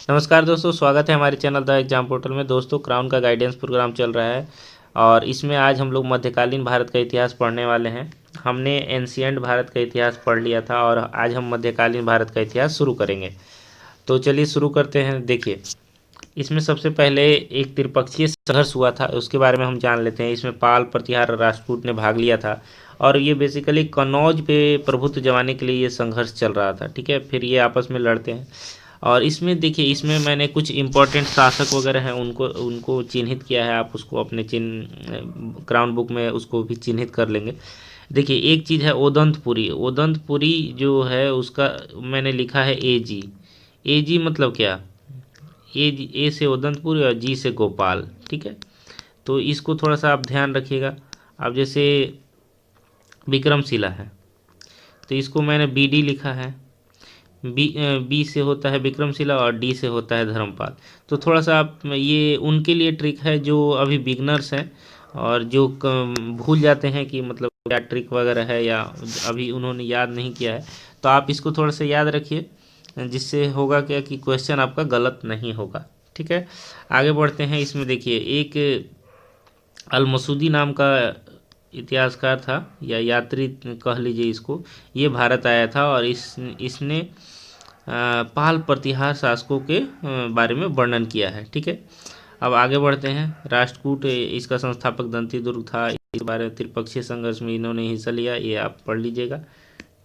नमस्कार दोस्तों, स्वागत है हमारे चैनल द एग्जाम पोर्टल में। दोस्तों, क्राउन का गाइडेंस प्रोग्राम चल रहा है और इसमें आज हम लोग मध्यकालीन भारत का इतिहास पढ़ने वाले हैं। हमने एंशियंट भारत का इतिहास पढ़ लिया था और आज हम मध्यकालीन भारत का इतिहास शुरू करेंगे। तो चलिए शुरू करते हैं। देखिए, इसमें सबसे पहले एक त्रिपक्षीय संघर्ष हुआ था, उसके बारे में हम जान लेते हैं। इसमें पाल, प्रतिहार और राजपूत ने भाग लिया था और ये बेसिकली कन्नौज पे प्रभुत्व जमाने के लिए ये संघर्ष चल रहा था। ठीक है, फिर ये आपस में लड़ते हैं और इसमें देखिए, इसमें मैंने कुछ इंपॉर्टेंट शासक वगैरह हैं उनको उनको चिन्हित किया है। आप उसको अपने क्राउन बुक में उसको भी चिन्हित कर लेंगे। देखिए, एक चीज़ है ओदंतपुरी। ओदंतपुरी जो है उसका मैंने लिखा है एजी। एजी मतलब क्या? ए से उदंतपुर और जी से गोपाल। ठीक है, तो इसको थोड़ा सा आप ध्यान रखिएगा। अब जैसे विक्रमशिला है तो इसको मैंने बी डी लिखा है। बी से होता है विक्रमशिला और डी से होता है धर्मपाल। तो थोड़ा सा आप, ये उनके लिए ट्रिक है जो अभी बिगनर्स हैं और जो भूल जाते हैं कि मतलब क्या ट्रिक वगैरह है या अभी उन्होंने याद नहीं किया है। तो आप इसको थोड़ा सा याद रखिए, जिससे होगा क्या कि क्वेश्चन आपका गलत नहीं होगा। ठीक है, आगे बढ़ते हैं। इसमें देखिए, एक अलमसूदी नाम का इतिहासकार था या यात्री कह लीजिए इसको। ये भारत आया था और इसने पाल प्रतिहार शासकों के बारे में वर्णन किया है। ठीक है, अब आगे बढ़ते हैं। राष्ट्रकूट इसका संस्थापक दंतीदुर्ग था। इस बारे में त्रिपक्षीय संघर्ष में इन्होंने हिस्सा लिया, ये आप पढ़ लीजिएगा।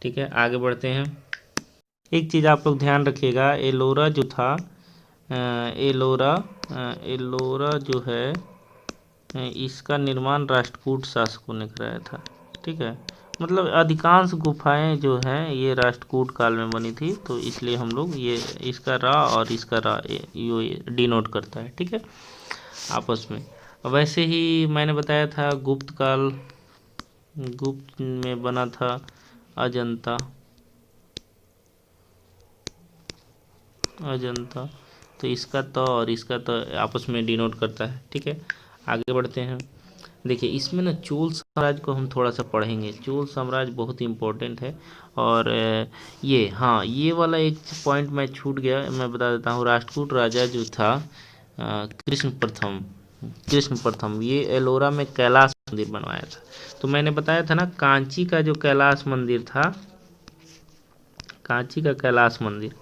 ठीक है, आगे बढ़ते हैं। एक चीज़ आप लोग ध्यान रखिएगा, एलोरा जो था, एलोरा एलोरा जो है, इसका निर्माण राष्ट्रकूट शासकों ने कराया था। ठीक है, मतलब अधिकांश गुफाएं जो हैं ये राष्ट्रकूट काल में बनी थी, तो इसलिए हम लोग ये इसका रा और इसका रा ये डिनोट करता है। ठीक है, आपस में। वैसे ही मैंने बताया था गुप्त काल, गुप्त में बना था अजंता। अजंता, तो इसका तो और इसका तो आपस में डिनोट करता है। ठीक है, आगे बढ़ते हैं। देखिए, इसमें ना चोल साम्राज्य को हम थोड़ा सा पढ़ेंगे। चोल साम्राज्य बहुत इंपॉर्टेंट है और ये, हाँ, ये वाला एक पॉइंट मैं छूट गया, मैं बता देता हूँ। राष्ट्रकूट राजा जो था कृष्ण प्रथम, कृष्ण प्रथम, ये एलोरा में कैलाश मंदिर बनवाया था। तो मैंने बताया था ना, कांची का जो कैलाश मंदिर था, कांची का कैलाश मंदिर,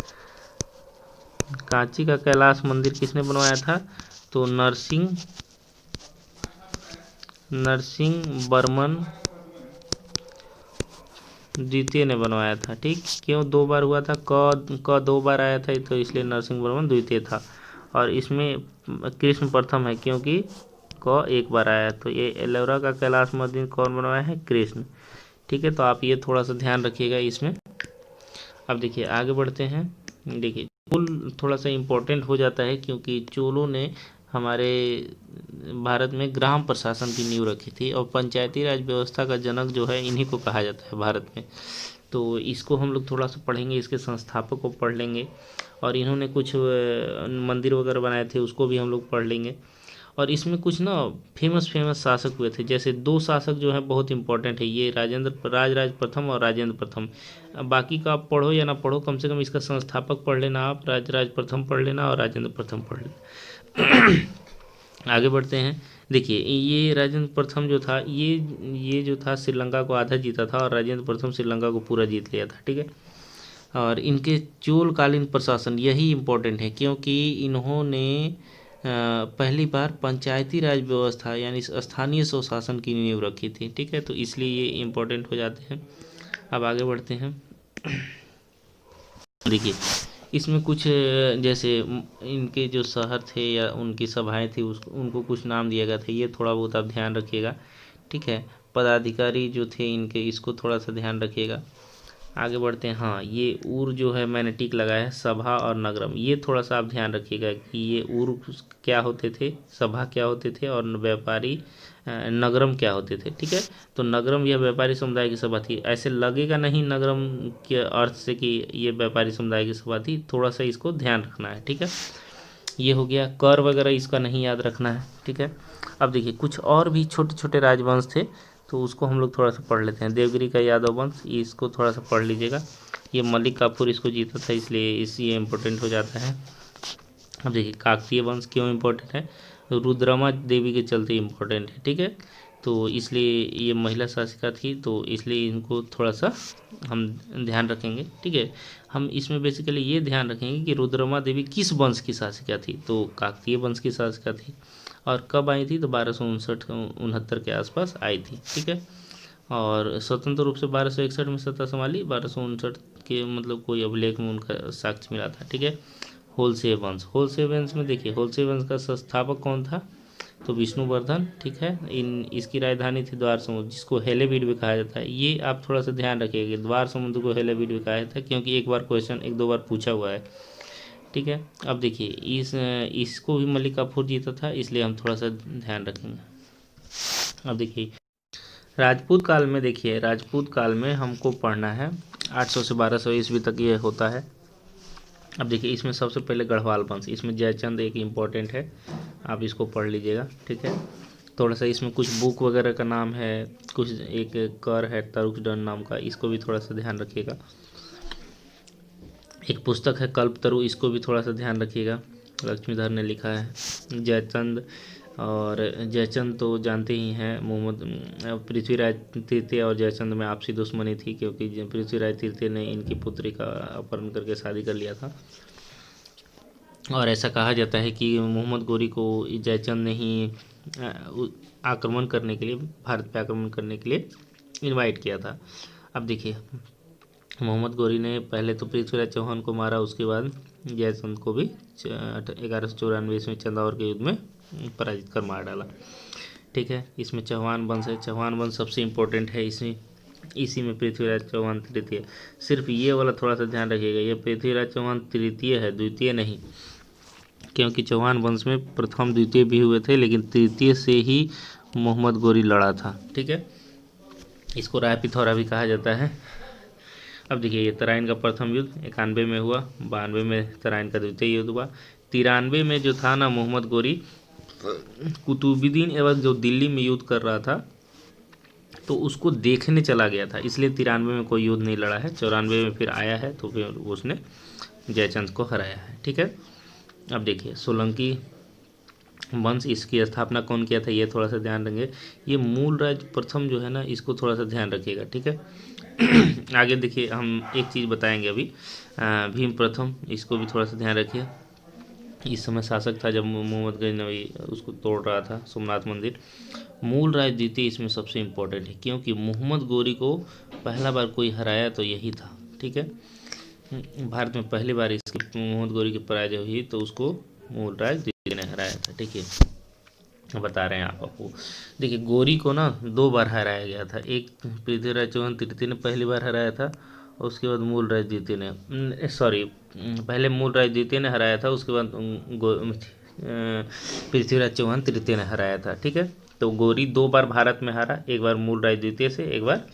कांची का कैलाश मंदिर किसने बनवाया था? तो नरसिंह वर्मन द्वितीय ने बनवाया था। ठीक, क्यों दो बार हुआ था? क दो बार आया था तो इसलिए नरसिंह वर्मन द्वितीय था। और इसमें कृष्ण प्रथम है क्योंकि क एक बार आया। तो ये एलोरा का कैलाश मंदिर कौन बनवाया है? कृष्ण। ठीक है, तो आप ये थोड़ा सा ध्यान रखिएगा इसमें। अब देखिए, आगे बढ़ते हैं। देखिए, चोल थोड़ा सा इम्पोर्टेंट हो जाता है क्योंकि चोलों ने हमारे भारत में ग्राम प्रशासन की नींव रखी थी और पंचायती राज व्यवस्था का जनक जो है इन्हीं को कहा जाता है भारत में। तो इसको हम लोग थोड़ा सा पढ़ेंगे, इसके संस्थापक को पढ़ लेंगे और इन्होंने कुछ मंदिर वगैरह बनाए थे उसको भी हम लोग पढ़ लेंगे। और इसमें कुछ ना फेमस फेमस शासक हुए थे, जैसे दो शासक जो हैं बहुत इंपॉर्टेंट है, ये राज प्रथम और राजेंद्र प्रथम। बाकी का आप पढ़ो या ना पढ़ो, कम से कम इसका संस्थापक पढ़ लेना आप, राज प्रथम पढ़ लेना और राजेंद्र प्रथम पढ़ लेना। आगे बढ़ते हैं। देखिए, ये राजेंद्र प्रथम जो था, ये जो था श्रीलंका को आधा जीता था और राजेंद्र प्रथम श्रीलंका को पूरा जीत लिया था। ठीक है, और इनके चोलकालीन प्रशासन यही इम्पोर्टेंट है क्योंकि इन्होंने पहली बार पंचायती राज व्यवस्था यानी स्थानीय स्वशासन की नींव रखी थी। ठीक है, तो इसलिए ये इम्पोर्टेंट हो जाते हैं। अब आगे बढ़ते हैं। देखिए, इसमें कुछ जैसे इनके जो शहर थे या उनकी सभाएं थी उनको कुछ नाम दिया गया था, ये थोड़ा बहुत आप ध्यान रखिएगा। ठीक है, पदाधिकारी जो थे इनके, इसको थोड़ा सा ध्यान रखिएगा। आगे बढ़ते हैं। हाँ, ये ऊर जो है मैंने टिक लगाया है, सभा और नगरम, ये थोड़ा सा आप ध्यान रखिएगा कि ये ऊर क्या होते थे, सभा क्या होते थे और व्यापारी नगरम क्या होते थे। ठीक है, तो नगरम यह व्यापारी समुदाय की सभा थी। ऐसे लगेगा नहीं नगरम के अर्थ से कि ये व्यापारी समुदाय की सभा थी, थोड़ा सा इसको ध्यान रखना है। ठीक है, ये हो गया। कर वगैरह इसका नहीं याद रखना है। ठीक है, अब देखिए, कुछ और भी छोटे छोटे राजवंश थे तो उसको हम लोग थोड़ा सा पढ़ लेते हैं। देवगिरी का यादव वंश, इसको थोड़ा सा पढ़ लीजिएगा। ये मलिक काफूर इसको जीता था, इसलिए ये इम्पोर्टेंट हो जाता है। अब देखिए काकतीय वंश क्यों इम्पोर्टेंट है, रुद्रमा देवी के चलते इम्पोर्टेंट है, ठीक है। तो इसलिए ये महिला शासिका थी, तो इसलिए इनको थोड़ा सा हम ध्यान रखेंगे, ठीक है। हम इसमें बेसिकली ये ध्यान रखेंगे कि रुद्रमा देवी किस वंश की शासिका थी, तो काकतीय वंश की शासिका थी। और कब आई थी, तो 1259 के आसपास आई थी, ठीक है। और स्वतंत्र रूप से 1261 में सत्ता संभाली, 1259 के मतलब कोई अभिलेख में उनका साक्ष्य मिला था, ठीक है। होलसेल वंश, होलसेल वंश में देखिए होलसेल वंश का संस्थापक कौन था, तो विष्णुवर्धन, ठीक है। इसकी राजधानी थी द्वार समुद्र, जिसको हेलेबीड भी कहा जाता है। ये आप थोड़ा सा ध्यान रखिएगा, द्वार समुद्र को हेलेबीड भी कहा जाता है, क्योंकि एक बार क्वेश्चन एक दो बार पूछा हुआ है, ठीक है। अब देखिए इसको भी मलिक काफूर जीता था, इसलिए हम थोड़ा सा ध्यान रखेंगे। अब देखिए राजपूत काल में, देखिए राजपूत काल में हमको पढ़ना है 800 से 1200 ईस्वी तक ये होता है। अब देखिए इसमें सबसे पहले गढ़वाल वंश, इसमें जयचंद एक इम्पॉर्टेंट है, आप इसको पढ़ लीजिएगा, ठीक है। थोड़ा सा इसमें कुछ बुक वगैरह का नाम है, कुछ एक कर है तरुक्षदंड नाम का, इसको भी थोड़ा सा ध्यान रखिएगा। एक पुस्तक है कल्पतरु, इसको भी थोड़ा सा ध्यान रखिएगा, लक्ष्मीधर ने लिखा है। जयचंद, और जयचंद तो जानते ही हैं, मोहम्मद पृथ्वीराज तृतीय और जयचंद में आपसी दुश्मनी थी, क्योंकि पृथ्वीराज तृतीय ने इनकी पुत्री का अपहरण करके शादी कर लिया था। और ऐसा कहा जाता है कि मोहम्मद गोरी को जयचंद ने ही आक्रमण करने के लिए, भारत पे आक्रमण करने के लिए इनवाइट किया था। अब देखिए मोहम्मद गोरी ने पहले तो पृथ्वीराज चौहान को मारा, उसके बाद जयचंद को भी 1194 में चंदावर के युद्ध में पराजित कर मार डाला, ठीक है। इसमें चौहान वंश है, चौहान वंश सबसे इम्पोर्टेंट है, इसी में पृथ्वीराज चौहान तृतीय। सिर्फ ये वाला थोड़ा सा ध्यान रखिएगा, ये पृथ्वीराज चौहान तृतीय है, द्वितीय नहीं, क्योंकि चौहान वंश में प्रथम द्वितीय भी हुए थे, लेकिन तृतीय से ही मोहम्मद गोरी लड़ा था, ठीक है। इसको राय पिथौरा भी कहा जाता है। अब देखिए ये तराइन का प्रथम युद्ध 91 में हुआ, 92 में तराइन का द्वितीय युद्ध हुआ, 93 में जो था ना मोहम्मद गोरी कुतुबुद्दीन एवं जो दिल्ली में युद्ध कर रहा था, तो उसको देखने चला गया था, इसलिए 93 में कोई युद्ध नहीं लड़ा है। 94 में फिर आया है, तो फिर उसने जयचंद को हराया है, ठीक है। अब देखिए सोलंकी वंश, इसकी स्थापना कौन किया था, ये थोड़ा सा ध्यान रखेंगे। ये मूल राज प्रथम जो है ना, इसको थोड़ा सा ध्यान रखिएगा, ठीक है। आगे देखिए हम एक चीज़ बताएंगे अभी, भीम प्रथम, इसको भी थोड़ा सा ध्यान रखिए। इस समय शासक था जब मोहम्मद गजनवी उसको तोड़ रहा था सोमनाथ मंदिर। मूल राज द्वितीय इसमें सबसे इम्पोर्टेंट है, क्योंकि मोहम्मद गोरी को पहला बार कोई हराया तो यही था, ठीक है। भारत में पहली बार इसकी मोहम्मद गोरी की पराजय हुई, तो उसको मूल राज द्वितीय ने हराया था, ठीक है। बता रहे हैं आपको, देखिए गोरी को ना 2 बार हराया गया था, एक पृथ्वीराज चौहान तृतीय ने पहली बार हराया था, उसके बाद मूल राज द्वितीय ने, सॉरी पहले मूल राज द्वितीय ने हराया था, उसके बाद पृथ्वीराज चौहान तृतीय ने हराया था, ठीक है। तो गोरी 2 बार भारत में हारा, एक बार मूल राज द्वितीय से, एक बार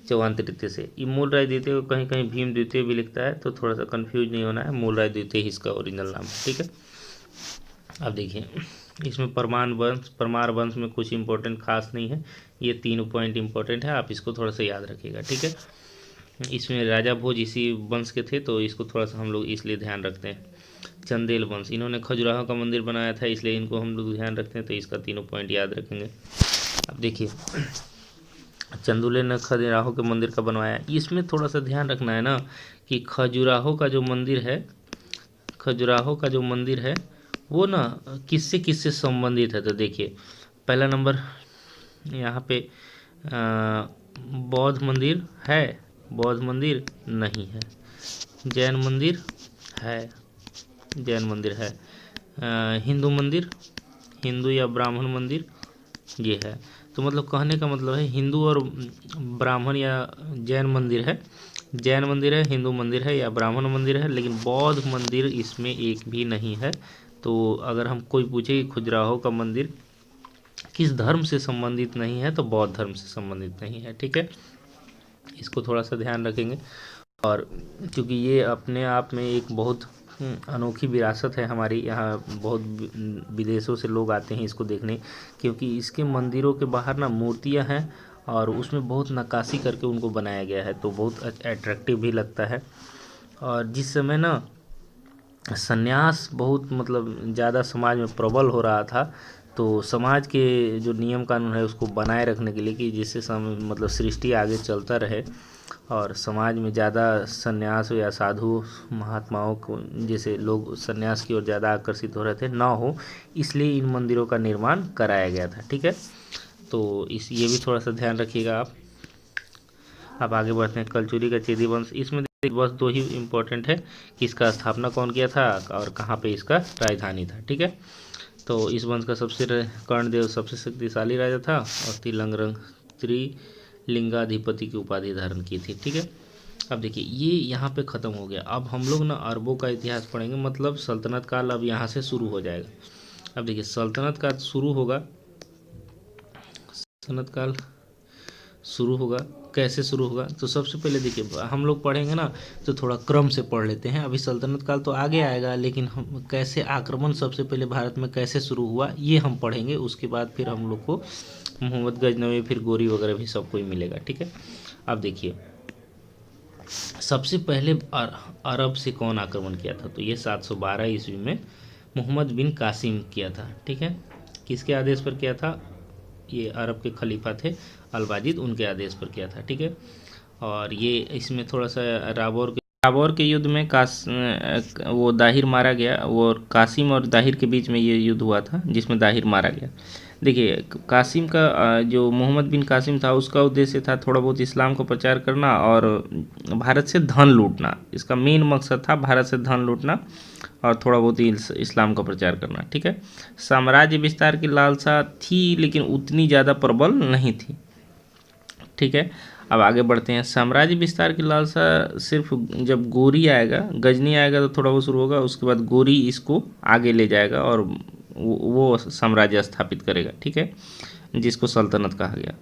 चौहान तृतीय से। ये मूल राज द्वितीय को कहीं कहीं भीम द्वितीय भी लिखता है, तो थोड़ा सा कंफ्यूज नहीं होना है, मूल राज द्वितीय ही इसका ओरिजिनल नाम है, ठीक है। अब देखिए इसमें परमार वंश में कुछ इंपॉर्टेंट खास नहीं है, ये 3 पॉइंट इंपॉर्टेंट है, आप इसको थोड़ा सा याद रखिएगा, ठीक है। इसमें राजा भोज इसी वंश के थे, तो इसको थोड़ा सा हम लोग इसलिए ध्यान रखते हैं। चंदेल वंश, इन्होंने खजुराहो का मंदिर बनाया था, इसलिए इनको हम लोग ध्यान रखते हैं, तो इसका 3 पॉइंट याद रखेंगे। अब देखिए चंदुले ने खजुराहो के मंदिर का बनवाया, इसमें थोड़ा सा ध्यान रखना है ना कि खजुराहो का जो मंदिर है, खजुराहो का जो मंदिर है वो ना किससे किससे संबंधित है, तो देखिए पहला नंबर यहाँ पे बौद्ध मंदिर है, बौद्ध मंदिर नहीं है, जैन मंदिर है, जैन मंदिर है, हिंदू मंदिर, हिंदू या ब्राह्मण मंदिर ये है। तो मतलब कहने का मतलब है हिंदू और ब्राह्मण या जैन मंदिर है, जैन मंदिर है, हिंदू मंदिर है या ब्राह्मण मंदिर है, लेकिन बौद्ध मंदिर इसमें एक भी नहीं है। तो अगर हम कोई पूछे कि खजुराहो का मंदिर किस धर्म से संबंधित नहीं है, तो बौद्ध धर्म से संबंधित नहीं है, ठीक है। इसको थोड़ा सा ध्यान रखेंगे। और क्योंकि ये अपने आप में एक बहुत अनोखी विरासत है हमारी, यहाँ बहुत विदेशों से लोग आते हैं इसको देखने, क्योंकि इसके मंदिरों के बाहर ना मूर्तियाँ हैं और उसमें बहुत नक्काशी करके उनको बनाया गया है, तो बहुत अट्रैक्टिव भी लगता है। और जिस समय ना संन्यास बहुत मतलब ज़्यादा समाज में प्रबल हो रहा था। तो समाज के जो नियम कानून है उसको बनाए रखने के लिए कि जिससे मतलब सृष्टि आगे चलता रहे और समाज में ज़्यादा संन्यास या साधु महात्माओं को जैसे लोग संन्यास की ओर ज़्यादा आकर्षित हो रहे थे ना हो, इसलिए इन मंदिरों का निर्माण कराया गया था। ठीक है, तो इस ये भी थोड़ा सा ध्यान रखिएगा आप। अब आगे बढ़ते हैं कलचुरी का चेदी वंश। इसमें बस दो ही इम्पोर्टेंट है कि इसका स्थापना कौन किया था और कहाँ पे इसका राजधानी था। ठीक है, तो इस वंश का सबसे कर्णदेव सबसे शक्तिशाली राजा था और त्रिलिंगाधिपति की उपाधि धारण की थी। ठीक है, अब देखिए ये यहाँ पे ख़त्म हो गया। अब हम लोग ना अरबों का इतिहास पढ़ेंगे, मतलब सल्तनत काल अब यहाँ से शुरू हो जाएगा। अब देखिए सल्तनत काल शुरू होगा, सल्तनत काल शुरू होगा, कैसे शुरू होगा? तो सबसे पहले देखिए हम लोग पढ़ेंगे ना तो थोड़ा क्रम से पढ़ लेते हैं। अभी सल्तनत काल तो आगे आएगा, लेकिन हम कैसे आक्रमण सबसे पहले भारत में कैसे शुरू हुआ ये हम पढ़ेंगे। उसके बाद फिर हम लोग को मोहम्मद गजनवी फिर गोरी वगैरह भी सबको ही मिलेगा। ठीक है, अब देखिए सबसे पहले अरब से कौन आक्रमण किया था? तो ये 712 ईस्वी में मोहम्मद बिन कासिम किया था। ठीक है, किसके आदेश पर किया था? ये अरब के खलीफा थे अलवाजिद, उनके आदेश पर किया था। ठीक है, और ये इसमें थोड़ा सा राबौर के युद्ध में वो दाहिर मारा गया। वो कासिम और दाहिर के बीच में ये युद्ध हुआ था जिसमें दाहिर मारा गया। देखिए कासिम का जो मोहम्मद बिन कासिम था उसका उद्देश्य था थोड़ा बहुत इस्लाम को प्रचार करना और भारत से धन लूटना। इसका मेन मकसद था भारत से धन लूटना और थोड़ा बहुत ही इस्लाम का प्रचार करना। ठीक है, साम्राज्य विस्तार की लालसा थी लेकिन उतनी ज़्यादा प्रबल नहीं थी। ठीक है, अब आगे बढ़ते हैं। साम्राज्य विस्तार की लालसा सिर्फ जब गोरी आएगा, गजनी आएगा तो थोड़ा बहुत शुरू होगा, उसके बाद गोरी इसको आगे ले जाएगा और वो साम्राज्य स्थापित करेगा। ठीक है, जिसको सल्तनत कहा गया।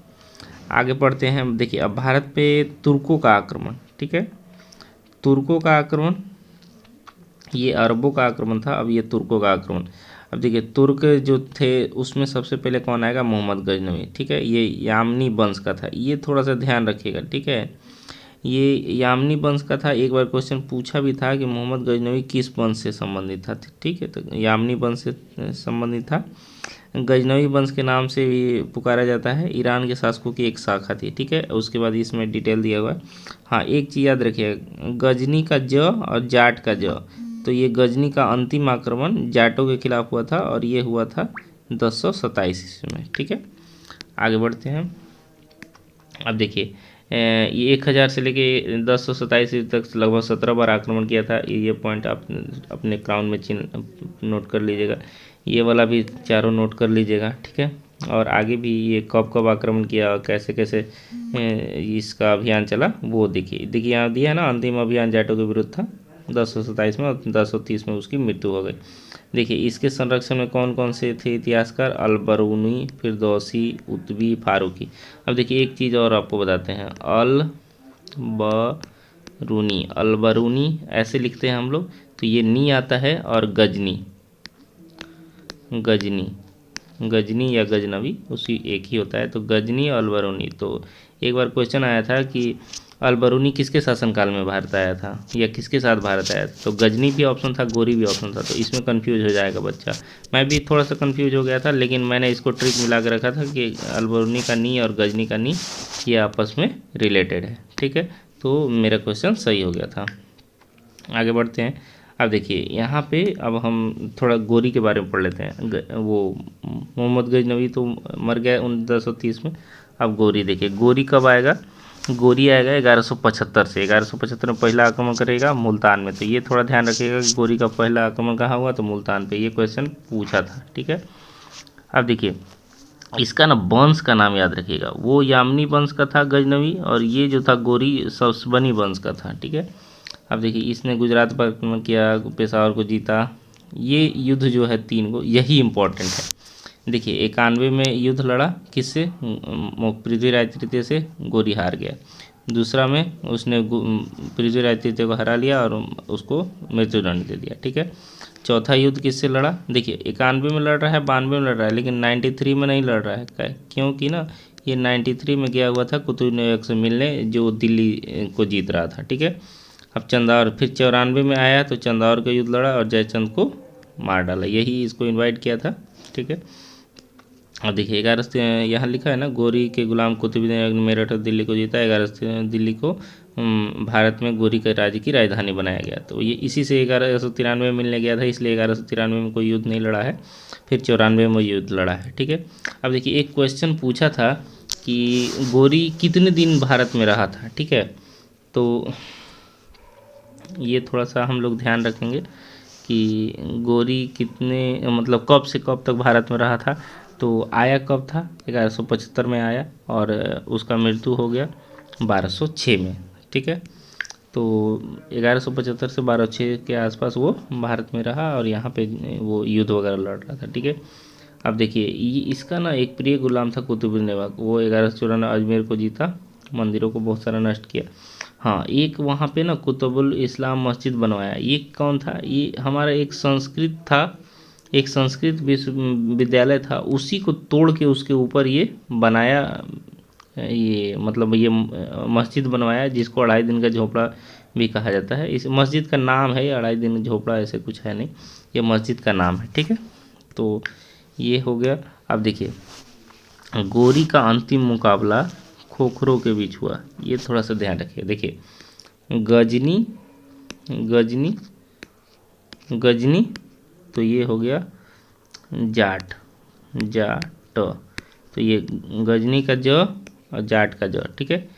आगे बढ़ते हैं। देखिए अब भारत पे तुर्कों का आक्रमण। ठीक है, तुर्कों का आक्रमण, ये अरबों का आक्रमण था, अब ये तुर्कों का आक्रमण। अब देखिए तुर्क जो थे उसमें सबसे पहले कौन आएगा? मोहम्मद गजनवी। ठीक है, ये यामनी वंश का था, ये थोड़ा सा ध्यान रखिएगा। ठीक है, ये यामनी वंश का था। एक बार क्वेश्चन पूछा भी था कि मोहम्मद गजनवी किस वंश से संबंधित था। ठीक है, तो यामनी वंश से संबंधित था। गजनवी वंश के नाम से भी पुकारा जाता है, ईरान के शासकों की एक शाखा थी। ठीक है, उसके बाद इसमें डिटेल दिया हुआ है। हाँ एक चीज़ याद रखिएगा, गजनी का ज और जाट का ज, तो ये गजनी का अंतिम आक्रमण जाटों के खिलाफ हुआ था और ये हुआ था 1027 ईस्वी में। ठीक है, आगे बढ़ते हैं। अब देखिए ये 1000 से लेके 1027 ईस्वी तक लगभग 17 बार आक्रमण किया था। ये पॉइंट आप अपने क्राउन में चिन्ह नोट कर लीजिएगा, ये वाला भी चारों नोट कर लीजिएगा। ठीक है, और आगे भी ये कब कब आक्रमण किया और कैसे कैसे इसका अभियान चला वो देखिए यहाँ दिया है ना, अंतिम अभियान जाटों के विरुद्ध था 1027 में और 1030 में उसकी मृत्यु हो गई। देखिए इसके संरक्षण में कौन कौन से थे इतिहासकार? अलबरूनी, फिरदौसी, उतबी, फारूकी। अब देखिए एक चीज़ और आपको बताते हैं, अलबरूनी ऐसे लिखते हैं हम लोग, तो ये नी आता है, और गजनी या गजनवी उसी एक ही होता है, तो गजनी और अलबरूनी। तो एक बार क्वेश्चन आया था कि अलबरूनी किसके शासनकाल में भारत आया था या किसके साथ भारत आया था? तो गजनी भी ऑप्शन था, गोरी भी ऑप्शन था, तो इसमें कंफ्यूज हो जाएगा बच्चा। मैं भी थोड़ा सा कंफ्यूज हो गया था, लेकिन मैंने इसको ट्रिक मिला के रखा था कि अलबरूनी का नी और गजनी का नी ये आपस में रिलेटेड है। ठीक है, तो मेरा क्वेश्चन सही हो गया था। आगे बढ़ते हैं। अब देखिए यहाँ पे अब हम थोड़ा गोरी के बारे में पढ़ लेते हैं। वो मोहम्मद गजनवी तो मर गया 1030 में। अब गोरी देखिए, गोरी कब आएगा? गोरी आएगा 1175 से। 1175 में पहला आक्रमण करेगा मुल्तान में, तो ये थोड़ा ध्यान रखिएगा कि गोरी का पहला आक्रमण कहाँ हुआ? तो मुल्तान पे, ये क्वेश्चन पूछा था। ठीक है, अब देखिए इसका ना वंश का नाम याद रखिएगा, वो यामनी वंश का था गजनवी, और ये जो था गोरी सब्सबनी वंश का था। ठीक है, अब देखिए इसने गुजरात पर आक्रमण किया, पेशावर को जीता। ये युद्ध जो है 3 को, यही इम्पोर्टेंट है। देखिए 91 में युद्ध लड़ा किससे? पृथ्वीराज तृतीय से, गोरी हार गया। दूसरा में उसने पृथ्वीराज तृतीय को हरा लिया और उसको मृत्युदंड दे दिया। ठीक है, चौथा युद्ध किससे लड़ा? देखिए 91 में लड़ रहा है, 92 में लड़ रहा है, लेकिन 93 में नहीं लड़ रहा है। क्योंकि ना ये 93 में गया हुआ था कुतुब ऐबक से मिलने, जो दिल्ली को जीत रहा था। ठीक है, अब चंदौर फिर 94 में आया तो चंदौर का युद्ध लड़ा और जयचंद को मार डाला, यही इसको इनवाइट किया था। ठीक है, अब देखिए 11 यहाँ लिखा है ना, गोरी के गुलाम कुतुबुद्दीन मेरठ और दिल्ली को जीता। 11 दिल्ली को भारत में गोरी के राज्य की राजधानी बनाया गया। तो ये इसी से 1193 में मिलने गया था, इसलिए 1193 में कोई युद्ध नहीं लड़ा है, फिर 94 में युद्ध लड़ा है। ठीक है, अब देखिए एक क्वेश्चन पूछा था कि गोरी कितने दिन भारत में रहा था। ठीक है, तो ये थोड़ा सा हम लोग ध्यान रखेंगे कि गोरी कितने मतलब कब से कब तक भारत में रहा था। तो आया कब था, 1175 में आया और उसका मृत्यु हो गया 1206 में। ठीक है, तो 1175 से 1206 के आसपास वो भारत में रहा और यहाँ पे वो युद्ध वगैरह लड़ रहा था। ठीक है, अब देखिए इसका ना एक प्रिय गुलाम था कुतुबुद्दीन ऐबक, वो 1194 अजमेर को जीता, मंदिरों को बहुत सारा नष्ट किया। हाँ, एक वहाँ पे ना कुतुबुल इस्लाम मस्जिद बनवाया। ये कौन था, ये हमारा एक संस्कृत था, एक संस्कृत विश्वविद्यालय था, उसी को तोड़ के उसके ऊपर ये बनाया, ये मतलब ये मस्जिद बनवाया, जिसको 2.5 दिन का झोपड़ा भी कहा जाता है। इस मस्जिद का नाम है, 2.5 दिन झोपड़ा ऐसे कुछ है नहीं, ये मस्जिद का नाम है। ठीक है, तो ये हो गया। अब देखिए गोरी का अंतिम मुकाबला खोखरों के बीच हुआ, ये थोड़ा सा ध्यान रखिए। देखिए गजनी गजनी गजनी, तो ये हो गया जाट जाट, तो ये गजनी का ज और जाट का ज। ठीक है,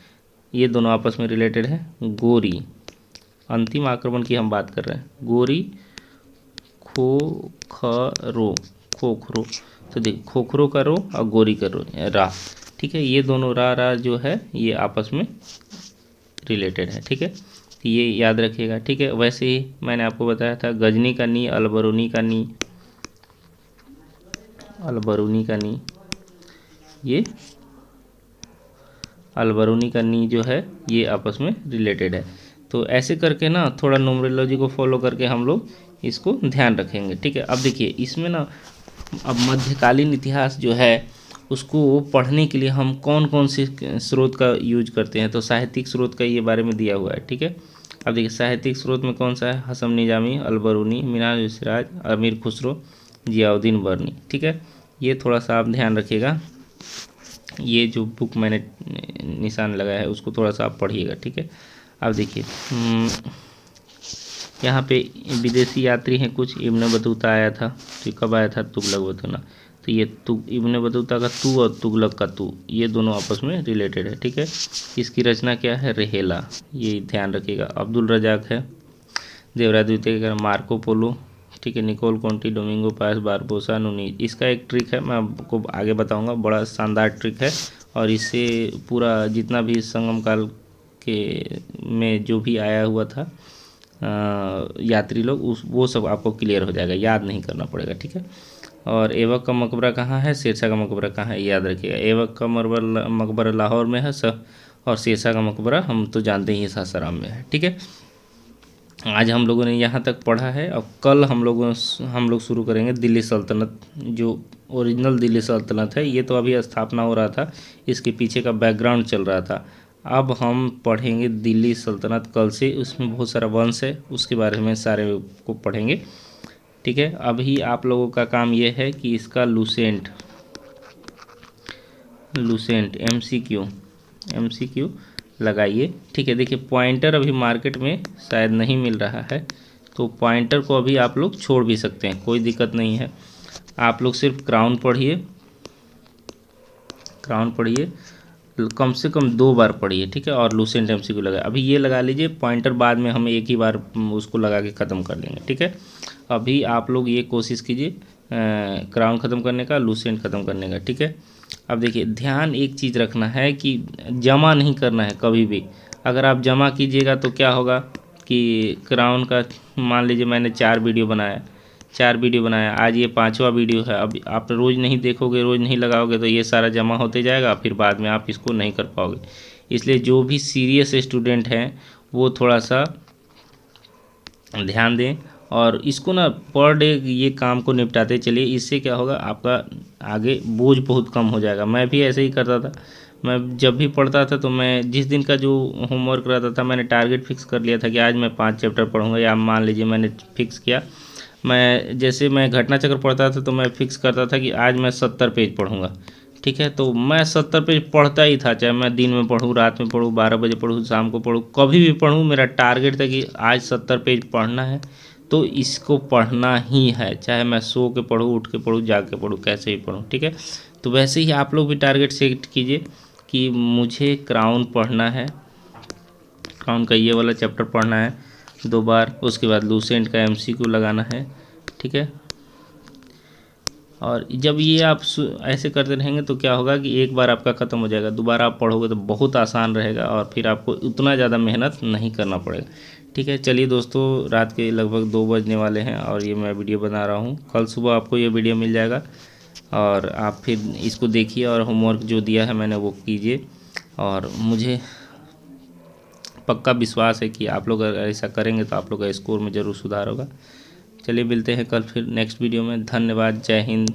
ये दोनों आपस में रिलेटेड है। गोरी, अंतिम आक्रमण की हम बात कर रहे हैं। गोरी खोखरो खोखरो, तो देख खोखरो का रो और गोरी का रो रा। ठीक है, ये दोनों रा जो है ये आपस में रिलेटेड है। ठीक है, तो ये याद रखिएगा। ठीक है, वैसे ही मैंने आपको बताया था गजनी का नी, अलबरूनी का नी, अलबरूनी का नी, ये अलबरूनी का नी जो है ये आपस में रिलेटेड है। तो ऐसे करके ना थोड़ा न्यूमरोलॉजी को फॉलो करके हम लोग इसको ध्यान रखेंगे। ठीक है, अब देखिए इसमें ना अब मध्यकालीन इतिहास जो है उसको पढ़ने के लिए हम कौन कौन से स्रोत का यूज करते हैं, तो साहित्यिक स्रोत का ये बारे में दिया हुआ है। ठीक है, अब देखिए साहित्यिक स्रोत में कौन सा है, हसन निजामी, अलबरूनी, मिनाज सिराज, अमीर खुसरो, जियाउद्दीन बर्नी। ठीक है, ये थोड़ा सा आप ध्यान रखिएगा, ये जो बुक मैंने निशान लगाया है उसको थोड़ा सा आप पढ़िएगा। ठीक है, अब देखिए यहाँ पे विदेशी यात्री हैं कुछ, इब्न बतूता आया था, तो कब आया था, तुगलक बतूता। तो ये इब्न बतूता का तू और तुगलक का तू, ये दोनों आपस में रिलेटेड है। ठीक है, इसकी रचना क्या है, रेहेला, ये ध्यान रखिएगा। अब्दुल रजाक है, देवराय द्वितीय का मार्को पोलो। ठीक है, निकोल कोंटी, डोमिंगो पास, बारबोसा, नूनीज। इसका एक ट्रिक है, मैं आपको आगे बताऊंगा, बड़ा शानदार ट्रिक है और इससे पूरा जितना भी संगम काल के में जो भी आया हुआ था यात्री लोग वो सब आपको क्लियर हो जाएगा, याद नहीं करना पड़ेगा। ठीक है, और ऐबक का मकबरा कहाँ है, शेरशाह का मकबरा कहाँ है, याद रखिएगा। ऐबक का मकबरा लाहौर में है और शेरशाह का मकबरा हम तो जानते ही सासाराम में है। ठीक है, आज हम लोगों ने यहाँ तक पढ़ा है। अब कल हम लोग शुरू करेंगे दिल्ली सल्तनत, जो ओरिजिनल दिल्ली सल्तनत है, ये तो अभी स्थापना हो रहा था, इसके पीछे का बैकग्राउंड चल रहा था। अब हम पढ़ेंगे दिल्ली सल्तनत कल से, उसमें बहुत सारा वंश है, उसके बारे में सारे को पढ़ेंगे। ठीक है, अभी आप लोगों का काम ये है कि इसका लूसेंट MCQ लगाइए। ठीक है, देखिए पॉइंटर अभी मार्केट में शायद नहीं मिल रहा है, तो पॉइंटर को अभी आप लोग छोड़ भी सकते हैं, कोई दिक्कत नहीं है। आप लोग सिर्फ क्राउन पढ़िए, कम से कम 2 बार पढ़िए। ठीक है, और लूसेंट MCQ लगाए। अभी ये लगा लीजिए, पॉइंटर बाद में हम एक ही बार उसको लगा के ख़त्म कर लेंगे। ठीक है, अभी आप लोग ये कोशिश कीजिए क्राउन ख़त्म करने का, लूसेंट ख़त्म करने का। ठीक है, अब देखिए ध्यान एक चीज़ रखना है कि जमा नहीं करना है कभी भी। अगर आप जमा कीजिएगा तो क्या होगा कि क्राउन का मान लीजिए मैंने 4 वीडियो बनाया, आज ये 5वां वीडियो है। अब आप रोज़ नहीं देखोगे, रोज़ नहीं लगाओगे तो ये सारा जमा होते जाएगा, फिर बाद में आप इसको नहीं कर पाओगे। इसलिए जो भी सीरियस स्टूडेंट हैं वो थोड़ा सा ध्यान दें और इसको ना पर डे ये काम को निपटाते चलिए। इससे क्या होगा, आपका आगे बोझ बहुत कम हो जाएगा। मैं भी ऐसे ही करता था, मैं जब भी पढ़ता था तो मैं जिस दिन का जो होमवर्क रहता था मैंने टारगेट फिक्स कर लिया था कि आज मैं 5 चैप्टर पढ़ूंगा, या मान लीजिए मैंने फिक्स किया, मैं घटना चक्र पढ़ता था तो मैं फिक्स करता था कि आज मैं 70 पेज पढ़ूंगा। ठीक है, तो मैं 70 पेज पढ़ता ही था, चाहे मैं दिन में पढ़ूँ, रात में पढ़ूँ, 12 बजे पढ़ूँ, शाम को पढ़ूँ, कभी भी पढ़ूँ, मेरा टारगेट था कि आज 70 पेज पढ़ना है, तो इसको पढ़ना ही है, चाहे मैं सो के पढ़ूँ, उठ के पढ़ूँ, जाग के पढ़ूँ, कैसे ही पढ़ूँ। ठीक है, तो वैसे ही आप लोग भी टारगेट सेट कीजिए कि मुझे क्राउन पढ़ना है, क्राउन का ये वाला चैप्टर पढ़ना है 2 बार, उसके बाद लूसेंट का MCQ लगाना है। ठीक है, और जब ये आप ऐसे करते रहेंगे तो क्या होगा कि एक बार आपका ख़त्म हो जाएगा, दोबारा आप पढ़ोगे तो बहुत आसान रहेगा और फिर आपको उतना ज़्यादा मेहनत नहीं करना पड़ेगा। ठीक है, चलिए दोस्तों, रात के लगभग 2 बजने वाले हैं और ये मैं वीडियो बना रहा हूँ। कल सुबह आपको ये वीडियो मिल जाएगा और आप फिर इसको देखिए और होमवर्क जो दिया है मैंने वो कीजिए, और मुझे पक्का विश्वास है कि आप लोग अगर ऐसा करेंगे तो आप लोग का स्कोर में ज़रूर सुधार होगा। चलिए मिलते हैं कल फिर नेक्स्ट वीडियो में। धन्यवाद, जय हिंद,